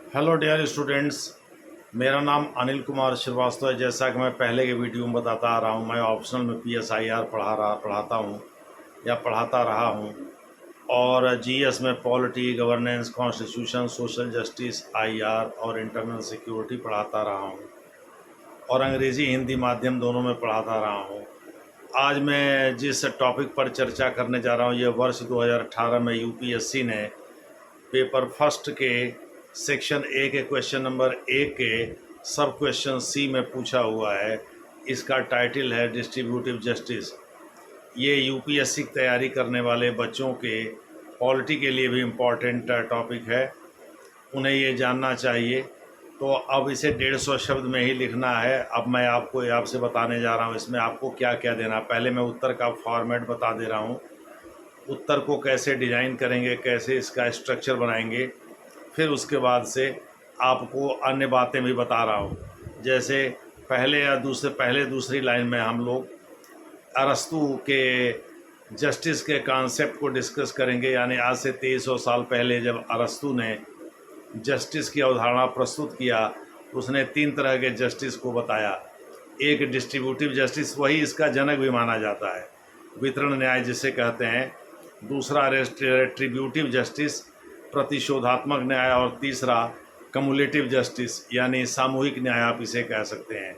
Hello dear students. मेरा नाम अनिल कुमार श्रीवास्तव है। जैसा कि मैं पहले के वीडियो में बताता आ रहा हूँ, मैं ऑप्शनल में PSIR पढ़ाता हूँ या पढ़ाता रहा हूँ। और GS में polity, governance, constitution, social justice, IR और इंटरनल सिक्योरिटी पढ़ाता रहा हूँ। और अंग्रेज़ी हिंदी माध्यम दोनों में पढ़ाता रहा हूँ। आज मैं जिस टॉपिक पर चर्चा करने जा रहा हूँ, ये वर्ष 2018 में UPSC ने पेपर फर्स्ट के सेक्शन ए के क्वेश्चन नंबर 1 के सब क्वेश्चन सी में पूछा हुआ है। इसका टाइटल है डिस्ट्रीब्यूटिव जस्टिस। ये UPSC की तैयारी करने वाले बच्चों के पॉलिटी के लिए भी इम्पॉर्टेंट टॉपिक है, उन्हें ये जानना चाहिए। तो अब इसे 150 शब्द में ही लिखना है। अब मैं आपसे बताने जा रहा हूँ इसमें आपको क्या क्या देना। पहले मैं उत्तर का फॉर्मेट बता दे रहा हूँ, उत्तर को कैसे डिज़ाइन करेंगे, कैसे इसका स्ट्रक्चर बनाएंगे। फिर उसके बाद से आपको अन्य बातें भी बता रहा हूँ। जैसे पहले दूसरी लाइन में हम लोग अरस्तू के जस्टिस के कॉन्सेप्ट को डिस्कस करेंगे। यानी आज से 2300 साल पहले जब अरस्तू ने जस्टिस की अवधारणा प्रस्तुत किया तो उसने 3 तरह के जस्टिस को बताया। एक डिस्ट्रीब्यूटिव जस्टिस, वही इसका जनक भी माना जाता है, वितरण न्याय जिसे कहते हैं। दूसरा रेट्रीब्यूटिव जस्टिस, प्रतिशोधात्मक न्याय। और तीसरा कम्युलेटिव जस्टिस यानी सामूहिक न्याय, आप इसे कह सकते हैं।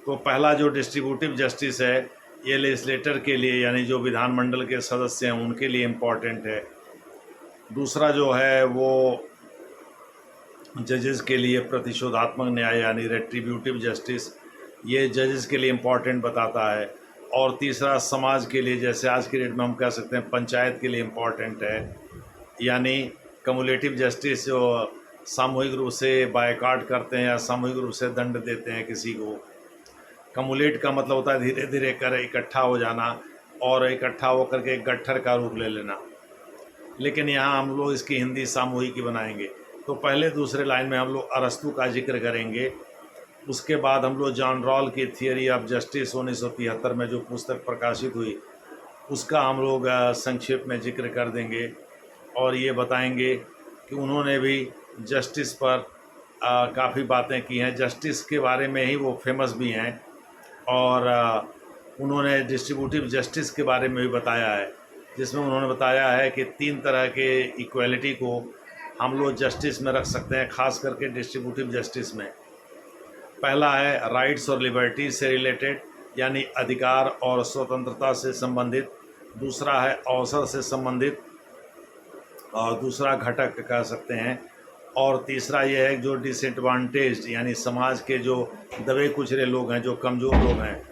तो पहला जो डिस्ट्रीब्यूटिव जस्टिस है, ये लेजिस्लेटर के लिए यानी जो विधानमंडल के सदस्य हैं उनके लिए इम्पॉर्टेंट है। दूसरा जो है वो जजेस के लिए प्रतिशोधात्मक न्याय यानी रेट्रीब्यूटिव जस्टिस, ये जजेस के लिए इम्पॉर्टेंट बताता है। और तीसरा समाज के लिए, जैसे आज की डेट में हम कह सकते हैं पंचायत के लिए इम्पॉर्टेंट है, यानी कम्युलेटिव जस्टिस, जो सामूहिक रूप से बायकॉट करते हैं या सामूहिक रूप से दंड देते हैं किसी को। कम्युलेट का मतलब होता है धीरे धीरे कर इकट्ठा हो जाना और इकट्ठा होकर के एक गट्ठर का रूप ले लेना, लेकिन यहाँ हम लोग इसकी हिंदी सामूहिक ही बनाएंगे। तो पहले दूसरे लाइन में हम लोग अरस्तू का जिक्र करेंगे। उसके बाद हम लोग जॉन रॉल की थियरी ऑफ जस्टिस 1973 में जो पुस्तक प्रकाशित हुई उसका हम लोग संक्षेप में जिक्र कर देंगे। और ये बताएंगे कि उन्होंने भी जस्टिस पर काफ़ी बातें की हैं। जस्टिस के बारे में ही वो फेमस भी हैं। और उन्होंने डिस्ट्रीब्यूटिव जस्टिस के बारे में भी बताया है, जिसमें उन्होंने बताया है कि 3 तरह के इक्वलिटी को हम लोग जस्टिस में रख सकते हैं, ख़ास करके डिस्ट्रीब्यूटिव जस्टिस में। पहला है राइट्स और लिबर्टीज से रिलेटेड, यानी अधिकार और स्वतंत्रता से संबंधित। दूसरा है अवसर से संबंधित, और दूसरा घटक कह सकते हैं। और तीसरा ये है जो डिसएडवांटेज्ड यानी समाज के जो दबे कुचले लोग हैं, जो कमज़ोर लोग हैं,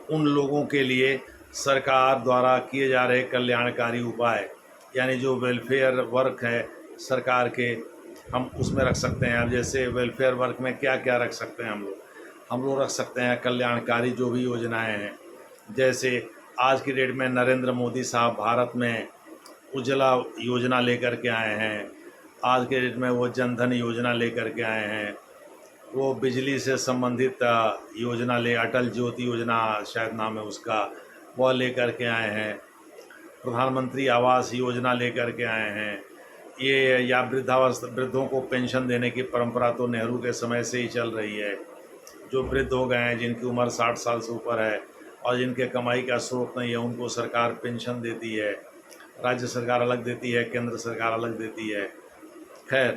उन लोगों के लिए सरकार द्वारा किए जा रहे कल्याणकारी उपाय, यानी जो वेलफेयर वर्क है सरकार के, हम उसमें रख सकते हैं। अब जैसे वेलफेयर वर्क में क्या क्या रख सकते हैं हम लोग रख सकते हैं कल्याणकारी जो भी योजनाएं हैं। जैसे आज की डेट में नरेंद्र मोदी साहब भारत में उज्ज्वला योजना लेकर के आए हैं। आज के डेट में वो जनधन योजना लेकर के आए हैं। वो बिजली से संबंधित योजना अटल ज्योति योजना शायद नाम है उसका, वह लेकर के आए हैं। प्रधानमंत्री आवास योजना लेकर के आए हैं। ये या वृद्धों को पेंशन देने की परंपरा तो नेहरू के समय से ही चल रही है। जो वृद्ध हो गए हैं, जिनकी उम्र 60 साल से ऊपर है और जिनके कमाई का स्रोत नहीं है, उनको सरकार पेंशन देती है। राज्य सरकार अलग देती है, केंद्र सरकार अलग देती है। खैर,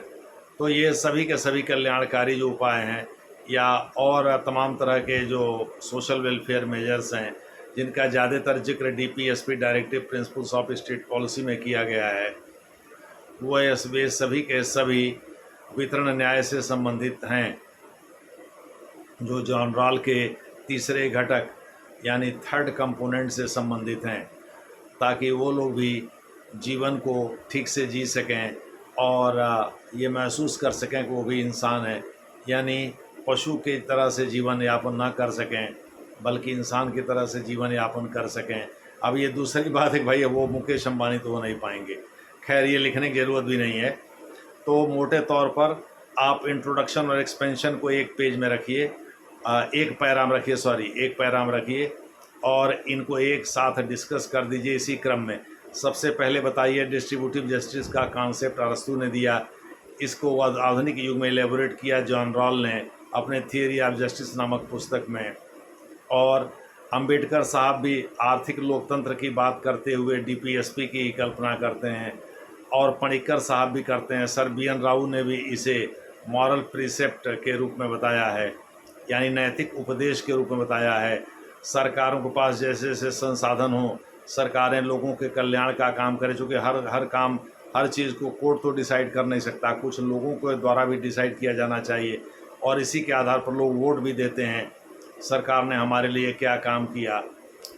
तो ये सभी के सभी कल्याणकारी जो उपाय हैं, या और तमाम तरह के जो सोशल वेलफेयर मेजर्स हैं, जिनका ज़्यादातर जिक्र DPSP directive principles of state policy में किया गया है, वे सभी के सभी वितरण न्याय से संबंधित हैं, जो जॉन रॉल के तीसरे घटक यानी थर्ड कंपोनेंट से संबंधित हैं, ताकि वो लोग भी जीवन को ठीक से जी सकें और ये महसूस कर सकें कि वो भी इंसान है। यानी पशु की तरह से जीवन यापन ना कर सकें, बल्कि इंसान की तरह से जीवन यापन कर सकें। अब ये दूसरी बात है कि भाई वो मुकेश अंबानी तो हो नहीं पाएंगे। खैर, ये लिखने की ज़रूरत भी नहीं है। तो मोटे तौर पर आप इंट्रोडक्शन और एक्सपेंशन को एक पेज में रखिए, एक पैराम रखिए और इनको एक साथ डिस्कस कर दीजिए इसी क्रम में। सबसे पहले बताइए डिस्ट्रीब्यूटिव जस्टिस का कॉन्सेप्ट अरस्तू ने दिया। इसको आधुनिक युग में एलेबोरेट किया जॉन रॉल ने अपने थियरी ऑफ जस्टिस नामक पुस्तक में। और अंबेडकर साहब भी आर्थिक लोकतंत्र की बात करते हुए डीपीएसपी की कल्पना करते हैं, और पणिक्कर साहब भी करते हैं। सर BN राव ने भी इसे मॉरल प्रिसेप्ट के रूप में बताया है, यानी नैतिक उपदेश के रूप में बताया है। सरकारों के पास जैसे जैसे संसाधन हो, सरकारें लोगों के कल्याण का काम करें, चूँकि हर काम, हर चीज़ को कोर्ट तो डिसाइड कर नहीं सकता, कुछ लोगों के द्वारा भी डिसाइड किया जाना चाहिए, और इसी के आधार पर लोग वोट भी देते हैं, सरकार ने हमारे लिए क्या काम किया,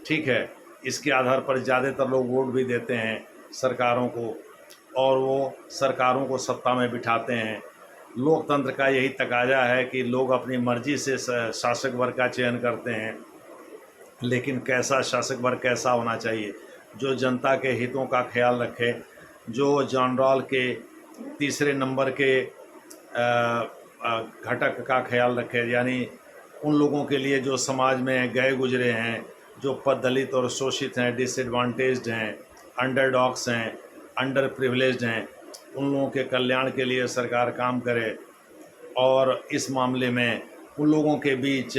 ठीक है। इसके आधार पर ज़्यादातर लोग वोट भी देते हैं सरकारों को, और वो सरकारों को सत्ता में बिठाते हैं। लोकतंत्र का यही तकाजा है कि लोग अपनी मर्जी से शासक वर्ग का चयन करते हैं, लेकिन कैसा शासक वर्ग कैसा होना चाहिए, जो जनता के हितों का ख्याल रखे, जो जॉन रॉल के तीसरे नंबर के घटक का ख्याल रखे, यानी उन लोगों के लिए जो समाज में गए गुजरे हैं, जो दलित और शोषित हैं, डिसएडवांटेज्ड हैं, अंडरडॉग्स हैं, अंडर प्रिविलेज्ड हैं, उन लोगों के कल्याण के लिए सरकार काम करे, और इस मामले में उन लोगों के बीच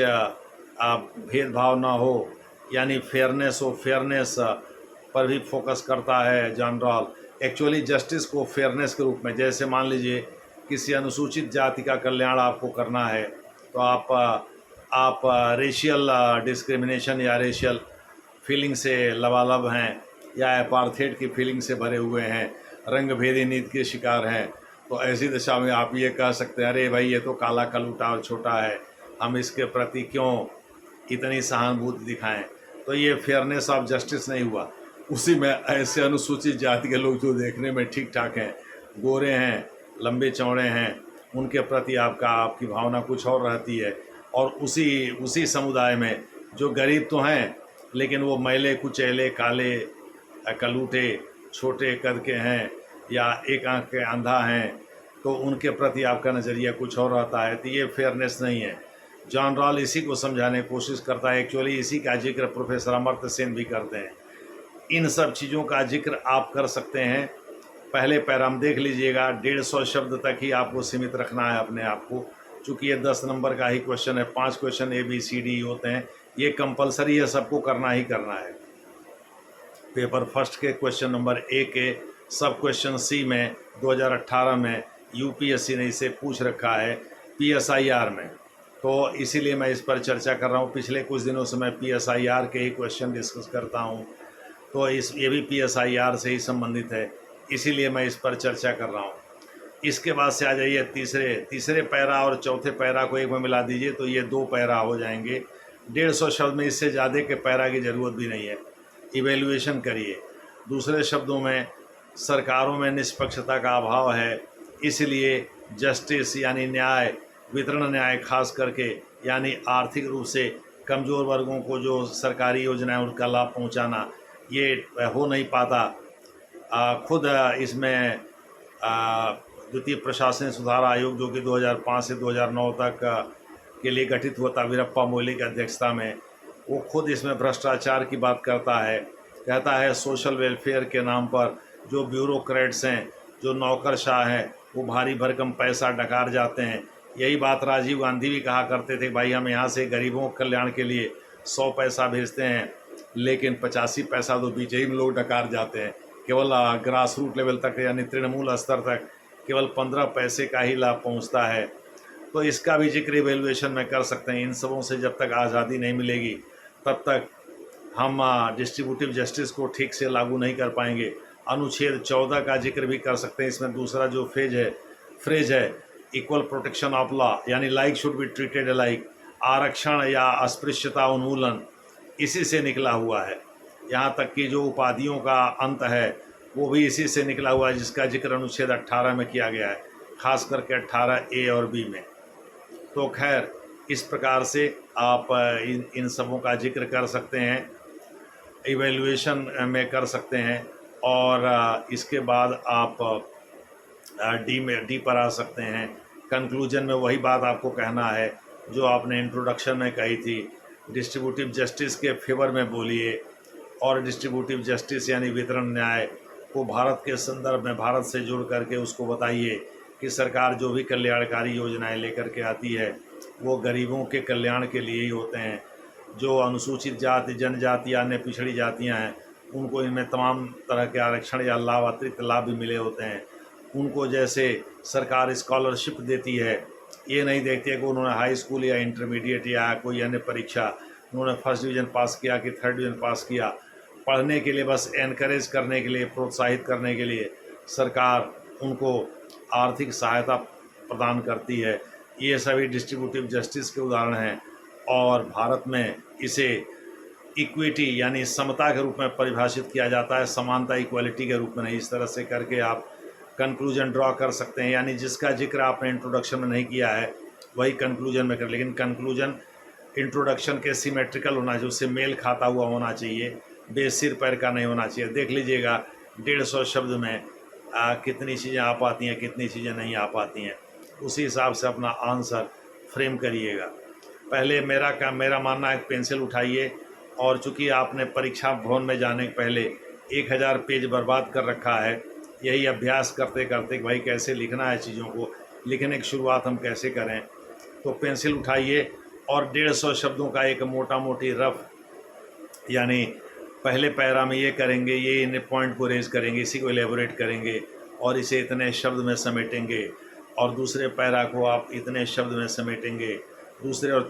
भेदभाव ना हो, यानी फेयरनेस हो, फेयरनेस पर भी फोकस करता है जॉन रॉल। एक्चुअली जस्टिस को फेयरनेस के रूप में, जैसे मान लीजिए किसी अनुसूचित जाति का कल्याण आपको करना है, तो आप रेशियल डिस्क्रिमिनेशन या रेशियल फीलिंग से लबालब हैं, या अपार्थेड की फीलिंग से भरे हुए हैं, रंग भेदी नीति के शिकार हैं, तो ऐसी दशा में आप ये कह सकते हैं, अरे भाई ये तो काला कलूटा और छोटा है, हम इसके प्रति क्यों इतनी सहानुभूति दिखाएं। तो ये फेयरनेस ऑफ जस्टिस नहीं हुआ। उसी में ऐसे अनुसूचित जाति के लोग जो देखने में ठीक ठाक हैं, गोरे हैं, लंबे चौड़े हैं, उनके प्रति आपकी भावना कुछ और रहती है, और उसी समुदाय में जो गरीब तो हैं, लेकिन वो मैले कुचैले, काले, कलूटे, छोटे कद के हैं, या एक आंख के अंधा हैं, तो उनके प्रति आपका नज़रिया कुछ और रहता है। तो ये फेयरनेस नहीं है। जॉन रॉल इसी को समझाने की कोशिश करता है। एक्चुअली इसी का जिक्र प्रोफेसर अमर्त्य सेन भी करते हैं। इन सब चीज़ों का जिक्र आप कर सकते हैं। पहले पैराम देख लीजिएगा, 150 शब्द तक ही आपको सीमित रखना है अपने आप को, चूँकि ये 10 नंबर का ही क्वेश्चन है, 5 क्वेश्चन ABCD होते हैं, ये कंपलसरी है, सबको करना ही करना है। पेपर फर्स्ट के क्वेश्चन नंबर A के सब क्वेश्चन C में 2018 में UPSC ने इसे पूछ रखा है PSIR में, तो इसीलिए मैं इस पर चर्चा कर रहा हूँ। पिछले कुछ दिनों से मैं PSIR के ही क्वेश्चन डिस्कस करता हूँ, तो ये भी PSIR से ही संबंधित है, इसीलिए मैं इस पर चर्चा कर रहा हूँ। इसके बाद से आ जाइए तीसरे पैरा और चौथे पैरा को एक में मिला दीजिए, तो ये 2 पैरा हो जाएंगे। 150 शब्द में इससे ज़्यादा के पैरा की ज़रूरत भी नहीं है। इवेल्युएशन करिए। दूसरे शब्दों में, सरकारों में निष्पक्षता का अभाव है, इसलिए जस्टिस यानी न्याय, वितरण न्याय खास करके, यानी आर्थिक रूप से कमज़ोर वर्गों को जो सरकारी योजनाएं उनका लाभ पहुंचाना, ये हो नहीं पाता। खुद इसमें द्वितीय प्रशासनिक सुधार आयोग, जो कि 2005 से 2009 तक के लिए गठित हुआ था वीरप्पा मोइली की अध्यक्षता में, वो खुद इसमें भ्रष्टाचार की बात करता है। कहता है सोशल वेलफेयर के नाम पर जो ब्यूरोक्रेट्स हैं, जो नौकरशाह हैं, वो भारी भरकम पैसा डकार जाते हैं। यही बात राजीव गांधी भी कहा करते थे, भाई हम यहाँ से गरीबों के कल्याण के लिए 100 पैसा भेजते हैं, लेकिन 85 पैसा तो बीच ही में लोग डकार जाते हैं। केवल ग्रास रूट लेवल तक, यानी तृणमूल स्तर तक केवल 15 पैसे का ही लाभ पहुँचता है। तो इसका भी जिक्र इवेल्युएशन में कर सकते हैं। इन सबों से जब तक आज़ादी नहीं मिलेगी, तब तक हम डिस्ट्रीब्यूटिव जस्टिस को ठीक से लागू नहीं कर पाएंगे। अनुच्छेद 14 का जिक्र भी कर सकते हैं। इसमें दूसरा जो फ्रेज है इक्वल प्रोटेक्शन ऑफ लॉ, यानी like should be treated like, आरक्षण या अस्पृश्यता उन्मूलन, इसी से निकला हुआ है। यहाँ तक कि जो उपाधियों का अंत है वो भी इसी से निकला हुआ है, जिसका जिक्र अनुच्छेद 18 में किया गया है, खास करके 18A और B में। तो खैर, इस प्रकार से आप इन सबों का जिक्र कर सकते हैं, इवेल्युएशन में कर सकते हैं, और इसके बाद आप डी पर आ सकते हैं। कंक्लूजन में वही बात आपको कहना है जो आपने इंट्रोडक्शन में कही थी, डिस्ट्रीब्यूटिव जस्टिस के फेवर में बोलिए, और डिस्ट्रीब्यूटिव जस्टिस यानी वितरण न्याय को भारत के संदर्भ में, भारत से जुड़ करके उसको बताइए कि सरकार जो भी कल्याणकारी योजनाएं लेकर के आती है वो गरीबों के कल्याण के लिए ही होते हैं। जो अनुसूचित जाति, जनजाति, अन्य पिछड़ी जातियां हैं, उनको इनमें तमाम तरह के आरक्षण या लाभ, अतिरिक्त लाभ भी मिले होते हैं। उनको जैसे सरकार स्कॉलरशिप देती है, ये नहीं देखती है कि उन्होंने हाई स्कूल या इंटरमीडिएट या कोई अन्य परीक्षा, उन्होंने फर्स्ट डिवीज़न पास किया कि थर्ड डिवीज़न पास किया, पढ़ने के लिए बस एनकरेज करने के लिए, प्रोत्साहित करने के लिए सरकार उनको आर्थिक सहायता प्रदान करती है। ये सभी डिस्ट्रीब्यूटिव जस्टिस के उदाहरण हैं और भारत में इसे इक्विटी यानी समता के रूप में परिभाषित किया जाता है, समानता, इक्वालिटी के रूप में नहीं। इस तरह से करके आप कंक्लूजन ड्रॉ कर सकते हैं, यानी जिसका जिक्र आपने इंट्रोडक्शन में नहीं किया है वही कंक्लूजन में कर, लेकिन कंक्लूजन इंट्रोडक्शन के सिमेट्रिकल होना चाहिए, उससे मेल खाता हुआ होना चाहिए, बेसिर पैर का नहीं होना चाहिए। देख लीजिएगा 150 शब्द में कितनी चीज़ें आ पाती हैं, कितनी चीज़ें नहीं आ पाती हैं, उसी हिसाब से अपना आंसर फ्रेम करिएगा। पहले मेरा मानना है पेंसिल उठाइए, और चूँकि आपने परीक्षा भवन में जाने के पहले 1000 पेज बर्बाद कर रखा है, यही अभ्यास करते करते कि भाई कैसे लिखना है, चीज़ों को लिखने की शुरुआत हम कैसे करें, तो पेंसिल उठाइए और 150 शब्दों का एक मोटा मोटी रफ, यानी पहले पैरा में ये करेंगे, ये इन पॉइंट को रेज करेंगे, इसी को एलेबोरेट करेंगे और इसे इतने शब्द में समेटेंगे, और दूसरे पैरा को आप इतने शब्द में समेटेंगे, तीसरे और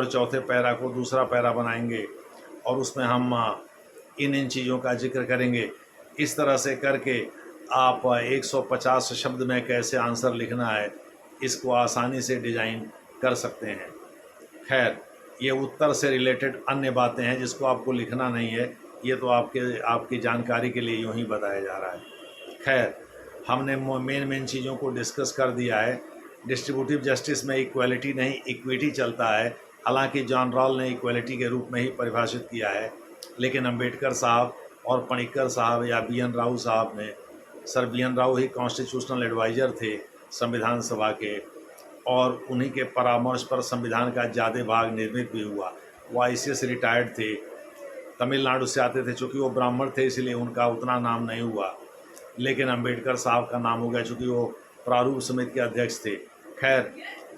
चौथे पैरा को दूसरा पैरा बनाएंगे और उसमें हम इन चीज़ों का जिक्र करेंगे। इस तरह से करके आप 150 शब्द में कैसे आंसर लिखना है, इसको आसानी से डिज़ाइन कर सकते हैं। खैर, ये उत्तर से रिलेटेड अन्य बातें हैं जिसको आपको लिखना नहीं है, ये तो आपकी जानकारी के लिए यूँ ही बताया जा रहा है। खैर, हमने मेन चीज़ों को डिस्कस कर दिया है। डिस्ट्रीब्यूटिव जस्टिस में इक्वालिटी नहीं, इक्विटी चलता है। हालांकि जॉन रॉल ने इक्वालिटी के रूप में ही परिभाषित किया है, लेकिन अंबेडकर साहब और पणिक्कर साहब या BN राव साहब ने, सर BN राव ही कॉन्स्टिट्यूशनल एडवाइज़र थे संविधान सभा के, और उन्हीं के परामर्श पर संविधान का ज़्यादा भाग निर्मित भी हुआ। वो ICS रिटायर्ड थे, तमिलनाडु से आते थे, चूँकि वो ब्राह्मण थे इसलिए उनका उतना नाम नहीं हुआ, लेकिन अंबेडकर साहब का नाम हो गया चूँकि वो प्रारूप समिति के अध्यक्ष थे। खैर,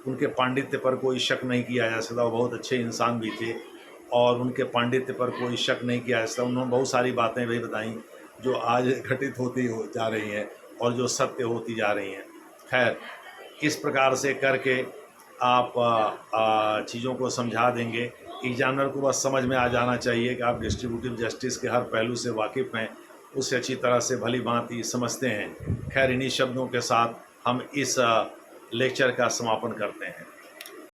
उनके पांडित्य पर कोई शक नहीं किया जा सकता, वो बहुत अच्छे इंसान भी थे और उनके पांडित्य पर कोई शक नहीं किया जा सकता। उन्होंने बहुत सारी बातें भी बताई जो आज घटित होती जा रही हैं और जो सत्य होती जा रही हैं। खैर, इस प्रकार से करके आप चीज़ों को समझा देंगे। एग्जामिनर को बस समझ में आ जाना चाहिए कि आप डिस्ट्रीब्यूटिव जस्टिस के हर पहलू से वाकिफ़ हैं, उससे अच्छी तरह से भली भांति समझते हैं। खैर, इन्हीं शब्दों के साथ हम इस लेक्चर का समापन करते हैं।